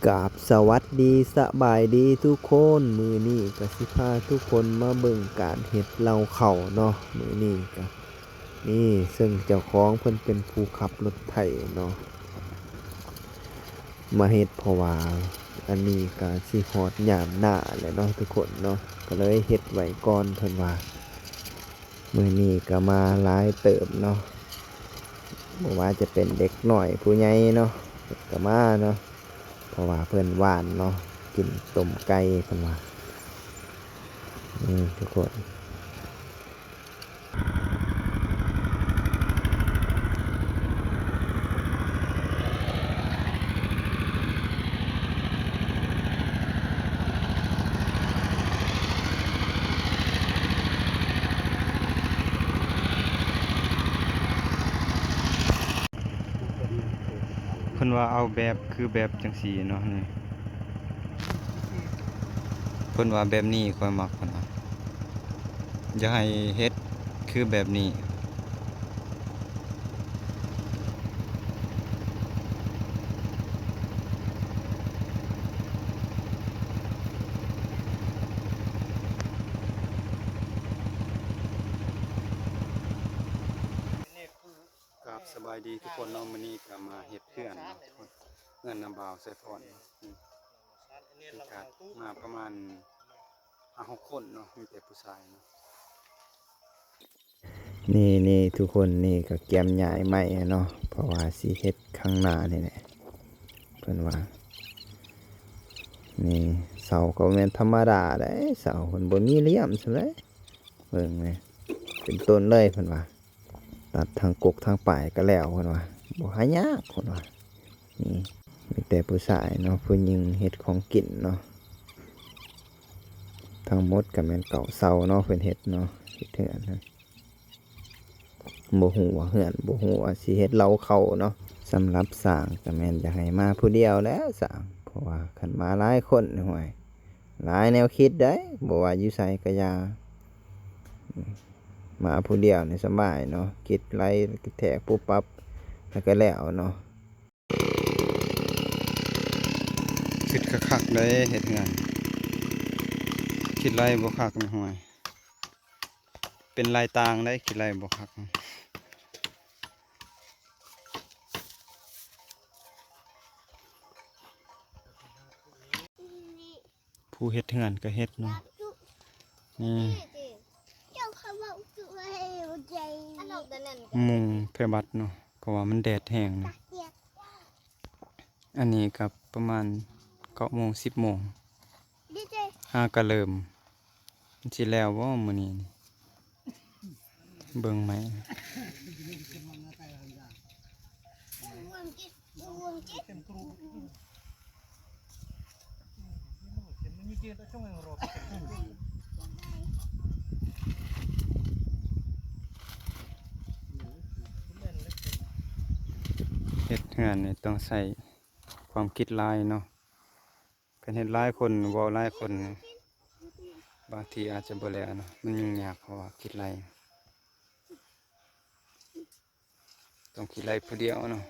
กราบสวัสดีสบายดีทุกคนมื้อนี้ก็สิพาทุกคนมาเบิ่งการเฮ็ดเหล้าข้าวเนาะมื้อนี้ก็นี่ซึ่งเจ้าของเพิ่นเป็นผู้ขับรถไถเนาะมาเฮ็ดเพราะว่าอันนี้ก็สิฮอดยามหน้าแล้วเนาะทุกคนเนาะก็เลยเฮ็ดไว้ก่อนเพิ่นว่ามื้อนี้ก็มาหลายเติบเนาะบ่ว่าจะเป็นเด็กน้อยผู้ใหญ่เนาะก็มาเนาะเพราะว่าเพิ่นว่านเนาะกินต้มไก่เพิ่นว่าทุกคนเพิ่นว่าเอาแบบคือแบบจังซี่เนาะนี่เพิ่นว่าแบบนี้ค่อยมักเพิ่นว่าอย่าให้เฮ็ดคือแบบนี้ครับสบายดีทุกคนเนาะมื้อนี้ก็มาเฮ็ดเพื่อนเนาะทุกคนเพื่อนนำบ่าวใส่พรที่ขาดมาประมาณ5-6 คนเนาะมีแต่ผู้ชายเนาะนี่ทุกคนนี่ก็เกียมย้ายไม้เนาะเพราะว่าสิเฮ็ดข้างหน้านี่แหละเพิ่นว่านี่เสาก็แม่นธรรมดาเด้เสาเพิ่นบ่มีเหลี่ยมซั่นเลยเบิ่งแหมเป็นต้นเลยเพิ่นว่าตัดทางกกทางปลายก็แล้วเพิ่นว่าบ่หายากเพิ่นว่านี่มีแต่ผู้ชายเนาะผู้หญิงเฮ็ดของกินเนาะทั้งหมดก็แม่นเก่าเสาเนาะเพิ่นเฮ็ดเนาะเฮ็ดเทื่อนะบ่ฮู้ว่าเฮือนบ่ฮู้ว่าสิเฮ็ดเหล้าเข้าเนาะสำหรับสร้างก็แม่นอยากให้มาผู้เดียวแหล้วสร้างเพราะว่าคันมาหลายคนห่วยหลายแนวคิดได้บ่ว่าอยู่ไสก็อย่ามาผู้เดียวนี่สบายเนาะคิดไลแทกปุ๊บปั๊บแล้วก็แล้วเนาะ คิดคักๆเลยเฮ็ดงานคิดไรบ่คักนี่ห่วยเป็นลายต่างได้คิดไรบ่คักผู้เฮ็ดงานก็เฮ็ดเนาะนี่มุงเพบัดเนาะเพราะว่ามันแดดแห้งนะอันนี้กับประมาณ9 โมง 10 โมงก็เริ่มมันสิแล้วบ่มื้อนี้นี่เบิ่งไหมเฮ็ดงานนี่ต้องใช้ความคิดหลายเนาะคันเฮ็ดหลายคนเว้าหลายคนนี่บางทีอาจจะบ่แล้วเนาะมันยุ่งยากเพราะว่าคิดหลายต้องคิดหลายผู้เดียวเนาะ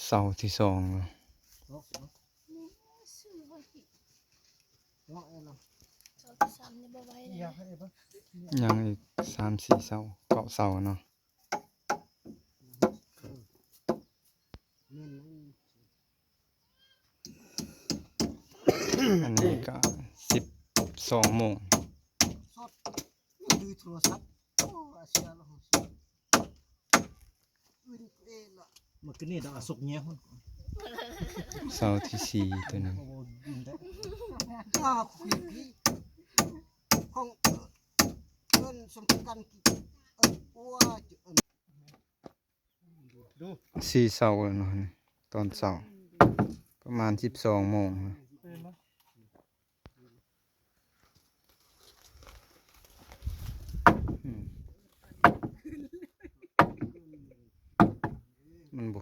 เสาที่2เนาะยังอีก3-4 เสาเกาะเสาเนาะอันนี้ก็12 โมงMakanya dah asuknya pun. เสาที่4ตัวนึง Aku pergi. Hong kan sempekan wah 4 เสาแล้วเนาะนี่ตอนเช้าประมาณ12 โมง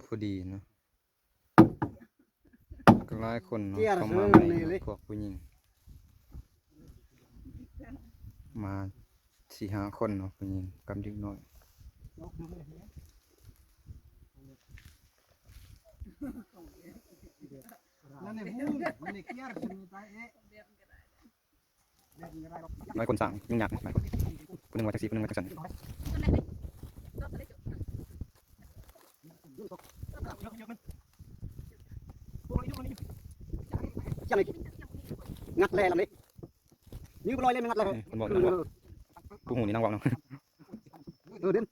พอดีเนาะก็หลายคนเนาะเข้ามาใหม่เนาะพวกผู้หญิงมา4-5 คนเนาะผู้หญิงกับเด็กน้อย นั่นนี่มูมันนี่เกียร์มีตายเอ๊ะ หลายคนสั่งยิ่งยากนะหลายคนผู้หนึงว่าแท็กซี่ผู้หนึงว่าแท็กซี่ จังเลยงัดแร่ลำนี้นิ้วลอยเลยมันงัดเลย คนบอกนะผู้หูนี่นั่งเว้าเนาะ เด่น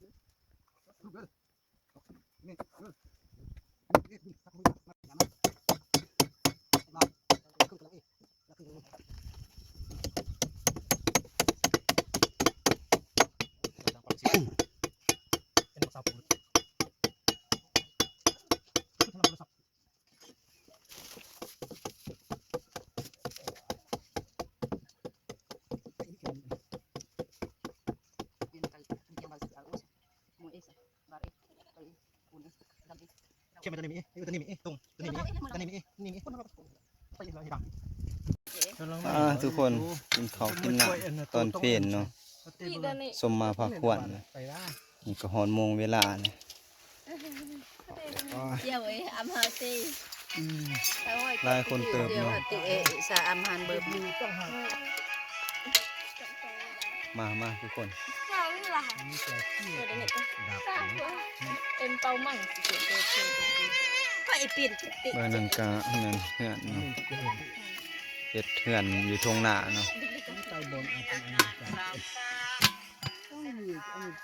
เชื่อมันตัวนี้มีตัวนี้มีตรงตัวนี้มีตัวนี้มีนี่มีไปเลยดัง ทุกคนกินข้าวกินน้ำตอนเพลนเนาะสมมาพาควรนะนี่ก็ฮอนโมงเวลาเนี่ย Dầu ấy ấm hơi tì หลายคนเติบ Dầu เนาะ hơi tì ấy xa ấm hàn bờ bì มาทุกคน Em tao măng Phải biển เมื่อนั้นก็เฮือนเนาะเฮ็ดเฮือนอยู่ทงหน้าเนาะ ใจบนอาจ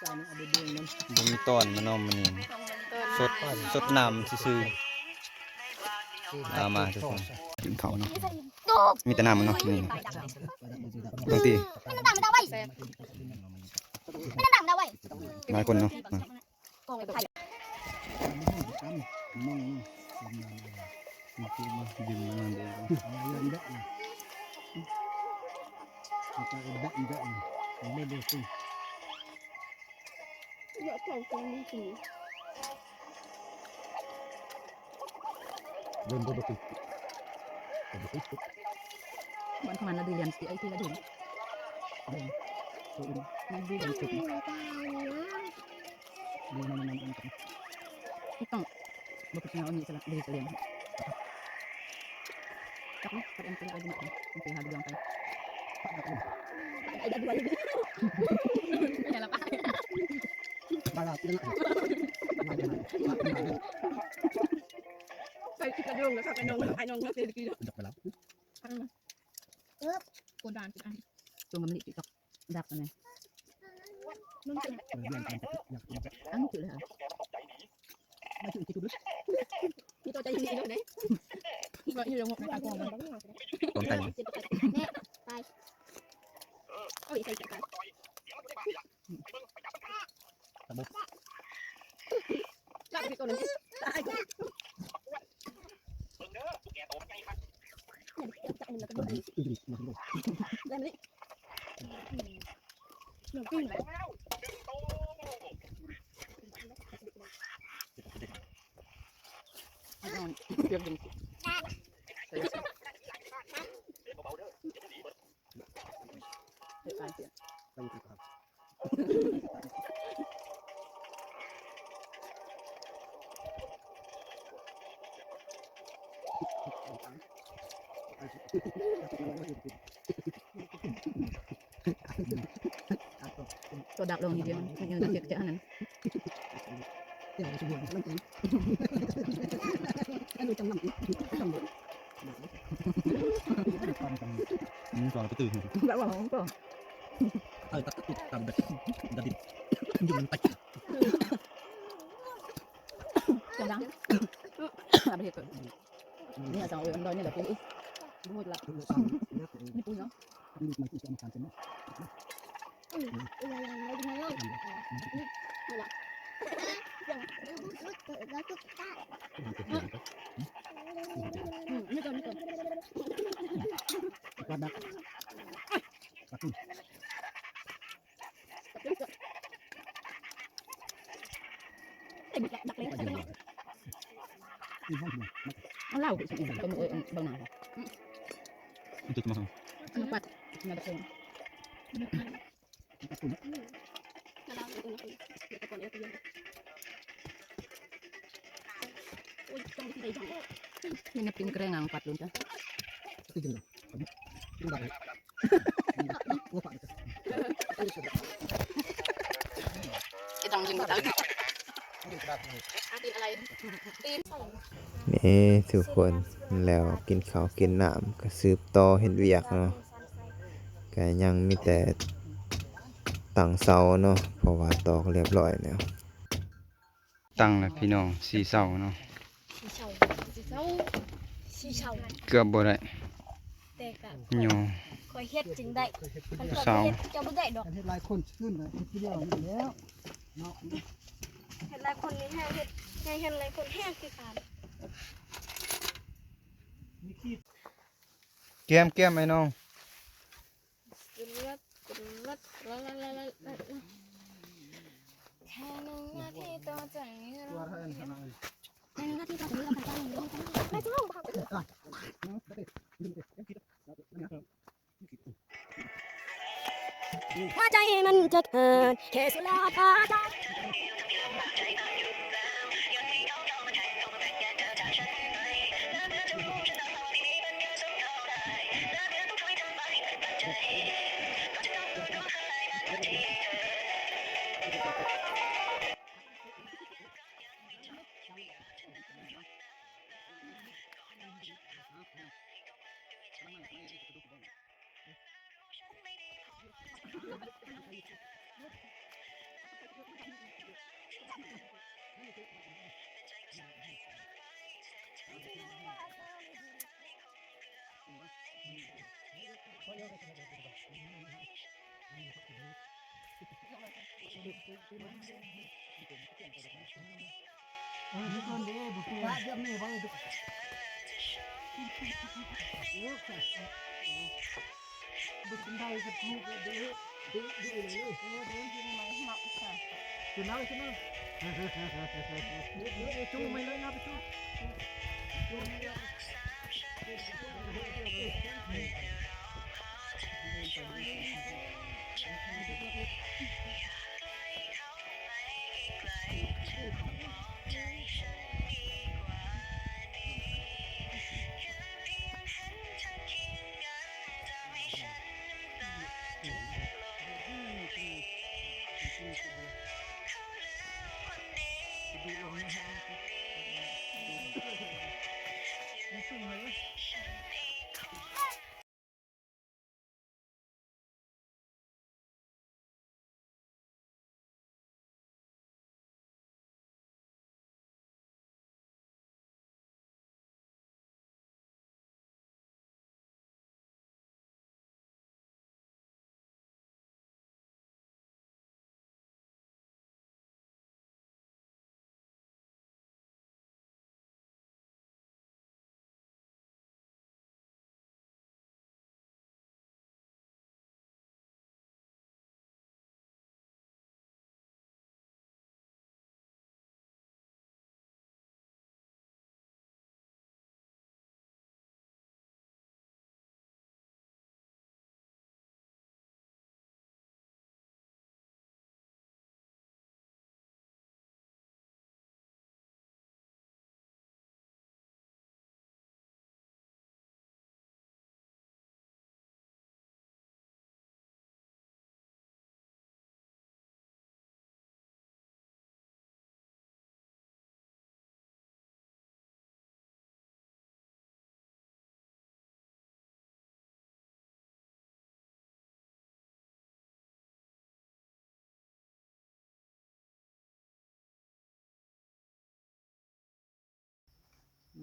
จะบ่มีต้อนมาเนาะมื้อนี้สดน้ำซื่อๆมาทุกคนกินข้าวเนาะมีแต่น้ำมันเนาะมื้อนี้บางทีหลายคนเนาะดื่มน้ำเด้อ Bọn con là đi liền thì ấy thì là đủ Nên đi liền chụp Không Một cái nào như sẽ là đi liền Chắc lắm, các em sẽ đi mạnh Em sẽ hào đi dòng tay Hãy đã đuổi đi Nhà là bác Bà là cái Phải cái đường là sao cái nông ai nông nó tiền kia Cô đàn chị ăn Tôi ngắm định chị tộc Đạp rồi này Ăn chữ là hả? Mà chữ chị tụi đứt Chị tôi chạy đi đâu đấy Vậy như là một ngày còn Còn tay Ôi tay chạy tay Lại cái con này Lại Lên đi Đừng kinh vậy Rồi, việc đừng Tôi đạp đồng gì chứ, nhưng đặc biệt chả này. còn cái từ Đã bảo không có. tắt tạm đặt đi dùng tách Chẳng đáng. Làm được rồi. Ini asal orang doanya dah pilih. Buat lah. Ini punya. ini masih sama santan Ini con wadah Đặt lên เอาเหล้าไปมือเบาหนา มันจะมาทำ มาปัดมาตะโกน จะล้างตัวนะคุณตะกอนเอฟเยอะโอ้ยต้องที่ไหนจัง นี่นับเป็นกระงังปัดลุ้นจ้ะ ตีกันเลยดูได้โอ้ฝัน ไอ้ตองยิงตาย ตีอะไรตี นี่ทุกคนแล้วกินข้าวกินน้ำก็สืบต่อเห็นเวียกเนาะก็ยังมีแต่ตั้งเสาเนาะเพราะว่าตอกเรียบร้อยแล้ว ตั้งแล้วพี่น้อง4เสาเนาะ สีเฉา เกือบบ่ได้ แต่กะ อยู่ คอยเฮ็ดจึงได้มันก็ เสา เฮ็ดจะบ่ได้ดอก เห็นหลายคนขึ้นเลยทีเดียวแล้วเนาะ เฮ็ดหลายคนนี่แห้งเฮ็ดเฮ็ดหลายคนแห้งคือกัน แก้มไอ้น้อง กินรถแค่หนึ่งนาทีต่อจากนี้เรา ตัวท่านขนาด หนึ่งนาทีต่อจากนี้เราไปตั้งเลยไม่ต้องบอก หัวใจมันจะเกิดแค่สุราพาใจ นี่คนเดียวบุกไปเดี๋ยวนี้ว่าดูบุกได้กับลูกเดี๋ยวเลยจุดน้ำจุดน้ำจุ่มไม่เลยนะไปจุ่ม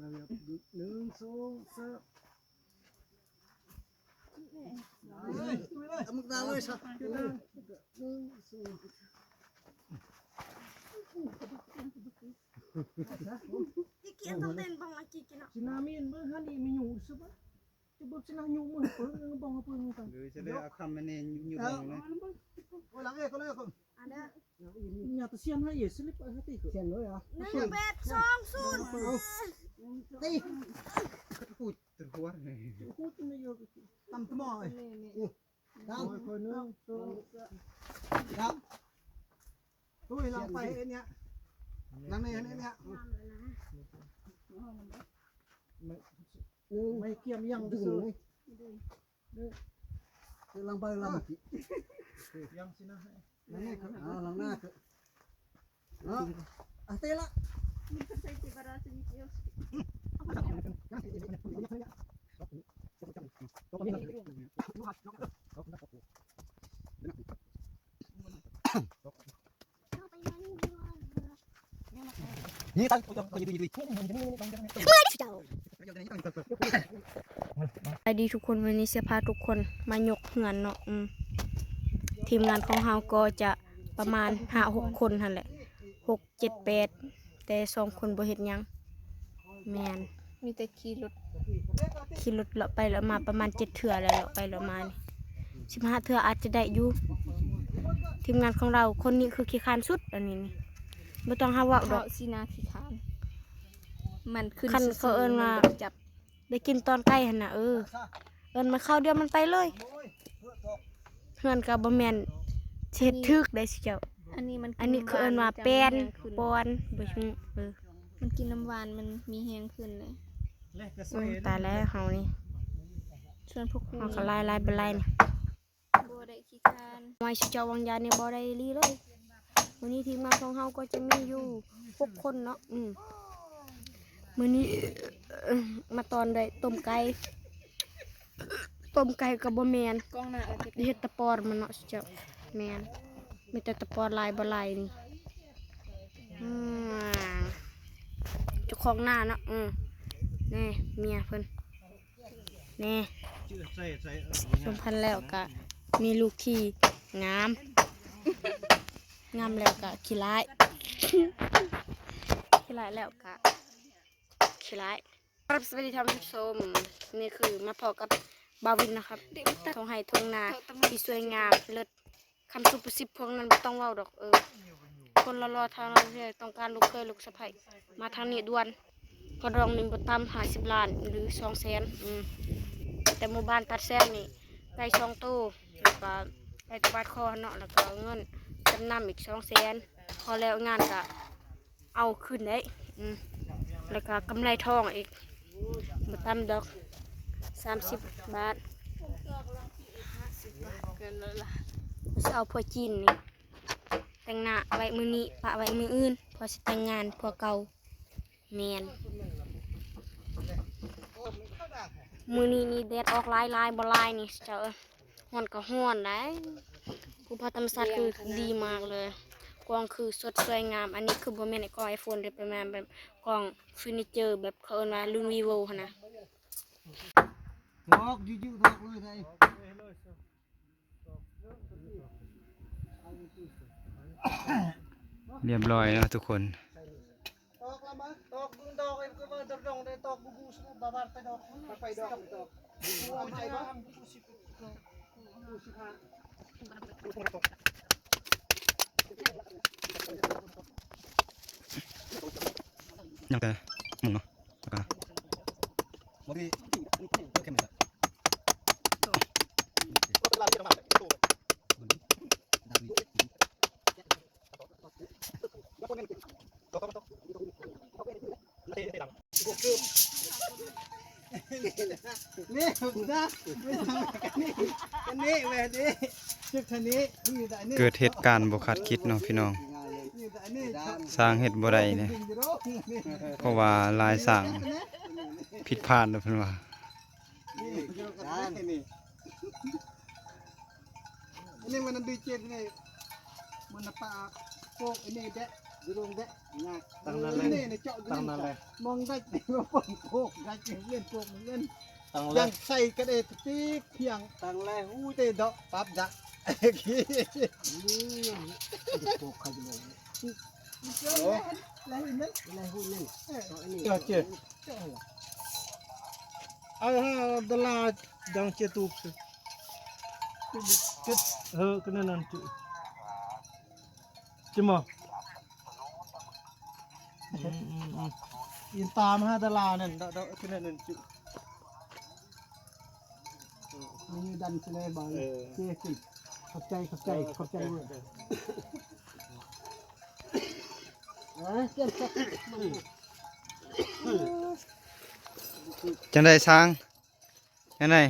มาแบบหนึ่งสองสามมุกดาเลยสักหนึ่งสองที่เกียนต้องเต้นบังอาจีกินอ่ะ สินามีนเมื่อฮันนี่มีอยู่ใช่ปะจะบอกสินาอยู่มือเปิ้งบังเปิ้งกัน หรือจะได้เอาคำมันเองอยู่บ่นะ โอ้หลังเอกก็เลยคน อันเด้อ อย่าตะเซียนให้เยสลิปให้ตีเซียนเลยอ่ะ 1 8 2 0 ตีพูดถึงหัวตั้มสมองเลยตั้มคนนึงตั้มตุ้ยลองไปเอ็นเนี้ยนั่งในเอ็นเนี้ยไม่เกี่ยมยังดึงเลยลองไปลองยังสินะนั่นนี่ครับลองหน้าเนาะอ่ะเตะละ นี่ตั้งตัวก็อยู่ดีๆทุ่มมันจะไม่ต้องจะไม่ต้อง สวัสดีทุกคนวันนี้เสียพาทุกคนมายกเงินเนาะทีมงานของเฮาก็จะประมาณ5-6 คนหั่นแหละ6 7 8แต่2 คนบ่เฮ็ดหยังแม่น มีแต่ขี่รถ ขี่รถเลาะไปเลาะมาประมาณ7 เทื่อแล้วเลาะไปเลาะมานี่15 เทื่ออาจจะได้อยู่ทีมงานของเราคนนี้คือขี้คร้านสุดอันนี้นี่บ่ต้องหาเว้าด เพ อก ราะสีนาขี้ขานมันขึ้น คันเขาเอิ้นว่า จับ ได้กินตอนใกล้หั่นน่ะเอิ้นมาเข้าเดียวมันไปเลยเฮือนก็บ่แม่นเฮ็ดทึกได้สิเจ้า อันนี้มัน อันนี้คือเอิ้นว่าแปนปอนบ่ชุงมันกินน้ำหวานมันมีแห้งขึ้นเลย ตายแล้วเฮานี่ ชวนพวกคุณ เฮาก็ลายๆไปลายนี่ บัวได้ขี้คาน ไว้สิเจ้าวางยานี่บ่ได้ลีเลยวันนี้ทีมงานของเฮาก็จะมีอยู่6 คนเนาะมื้อนี้มาตอนได้ต้มไก่ก็บ่แม่น กล้องหน้าแล้วจะ เฮ็ดตะปอนมันเนาะสิเจ้าแม่นมีแต่ตะปอนลายบ่ลายนี่เจ้าของหน้าเนาะนี่เมียเพิ่นนี่สมพันธ์แล้วก็มีลูกที่งามแล้วก็ขี้ร้ายแล้วก็ขี้ร้ายครับสวัสดีท่านผู้ชมนี่คือมาพอกับบาวินนะครับทงไห้ทงนาที่สวยงามเลิศคำสุภาษิตพวกนั้นไม่ต้องเว้าดอกคนรอทางเราเนี่ยต้องการลูกเคยลูกสะใภ้มาทางนี้ด่วนก็รองมีบ่ต่ำ50 ล้านหรือ200,000แต่หมู่บ้านตัดแซมนี่ได้2 ตู้แล้วก็ได้ตะบาดคอเนาะแล้วก็เงินจำนำอีก200,000พอแล้วงานก็เอาขึ้นได้แล้วก็กำไรทองอีกบ่ต่ำดอก30 บาท เกินแล้วล่ะ จะเอาพวกจีนนี่แต่งหน้าไว้มือนี้ปะไว้มืออื่นพอสิแต่งงานพวกเก่าแมนมือนี้นี่แดดออกลายบ่ลายนี่เจ้าฮ้อนก็ฮ้อนได้ผู้พัฒนศาสตร์คือดีมากเลยกล้องคือสดสวยงามอันนี้คือบ่แม่นไอ้กล้อง iPhone เลยประมาณแบบกล้องเฟอร์นิเจอร์แบบเขาเอิ้นว่ารุ่น Vivo หั่นน่ะ ทอกยืดๆทอกเลยไง เรียบร้อยแล้วทุกคน ตอกละมั้งตอกดอกไอ้ก็ว่าดอกได้ตอกบูบูสบาบาไปดอกไปดอกบูเอาไปบ้างบูสิบบูสิบห้า ยังแต่หมุนเนาะแล้วก็ บริโอเคไหมครับก็เป็นลายที่เราหมักตู้ดาวิแล้วก็เงินก็ต้องนี่ผมนะนี่แม่นี่ชุดคันนี้นี่แต่นี่ เกิดเหตุการณ์บ่คาดคิดเนาะพี่น้อง นี่แต่นี่ สร้างเฮ็ดบ่ได้เนี่ยเพราะว่าลายสร้างผิดพลาดแล้วเพิ่นว่า ini mana dicet ni mana pak pok ini dek jurung dek ngak ini ni cok gini mong dek pok pok dek len pok len yang sai cái đây tí yang tang le hu te dok pap dak ki pok ka jule oh le hu len cok che ah dala dang cetuk kết hơ cái nên là chứ mà ยินตามฮะดาราเนี่ยดอกที่นั่นจุมีดันทะเลบ่อยเจ๊กินขอบใจเว้ยเก็บสัก จังได้สร้างจังได้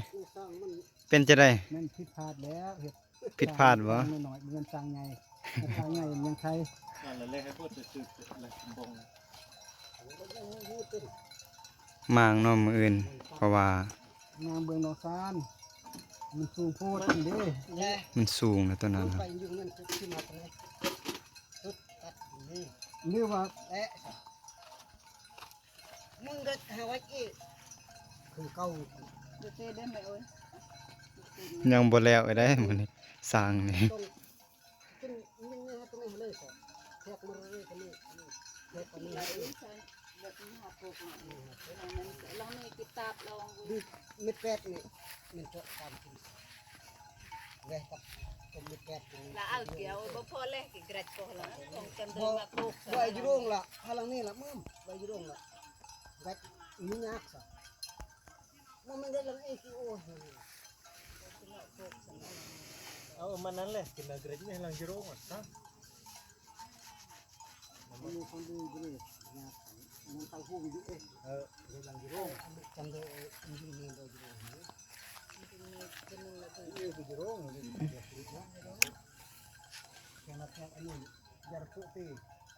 เป็นจะได้ มันผิดพลาดแล้วเห็ด ผิดพลาดบ่ หน่อยเงินสร้างไงสร้างไงยังใคร มางเนาะมื้ออื่นเพราะว่า งามเบืองนอซานมันสูงโพดเด้ มันสูงนะตัวนั้นครับ เรียกว่า มึงก็หาไว้อีก คือเก่า เดี๋ยวเจ๊ได้ไหมเอ้ย ยังบ่แล้วไอ้ได้มื้อนี้สร้างนี่ ขึ้นนิ่งๆตรงนี้เลยสิแทกมาเลยตรงนี้แทกตรงนี้ แบบนี้หาโปกมาลองนี่กิตาบลอง ดิมิดแปดนี่มันจะตามกินเว้ยกับตรงมิดแปดนี่ ละเอาเกี่ยวบ่พอเลยกิกระดก็ละของจำเดิ บ่ นมาโปก บ่อยู่โรงละพลังนี่ละมึงบ่อยู่โรงละกัดมียากซะมันได้ลังเอคิโอ เอามันนั้นเลยกินอะไรไม่ให้ลังจิโร่ก่อนนะ มันมีคนดูอยู่นี่ยากมันเต้าหู้อยู่เอ๊ะได้ลังอยู่โรงจำได้มีนี่บ่อยู่โรงนี่อยู่โรงนี่แค่นั้นแค่อันนี้ยาคุตี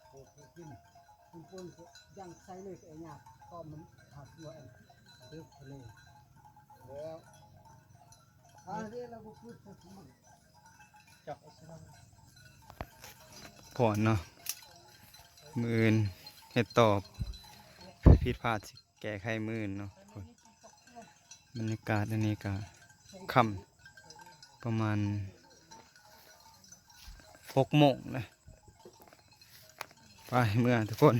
โอ้กินคุณปนยังใส่เลยไอ้ยากก็มันหักหัวเองเดือดเลยแล้วเดี๋ยวเราก็พูดสักที จับเอาซะ พอเนาะมื้ออื่นเฮ็ดตอบผิดพลาดสิแก้ไขมื้ออื่นเนาะบรรยากาศอันนี้ก็ค่ำประมาณ6 โมงเลยไปเมื่อทุกคน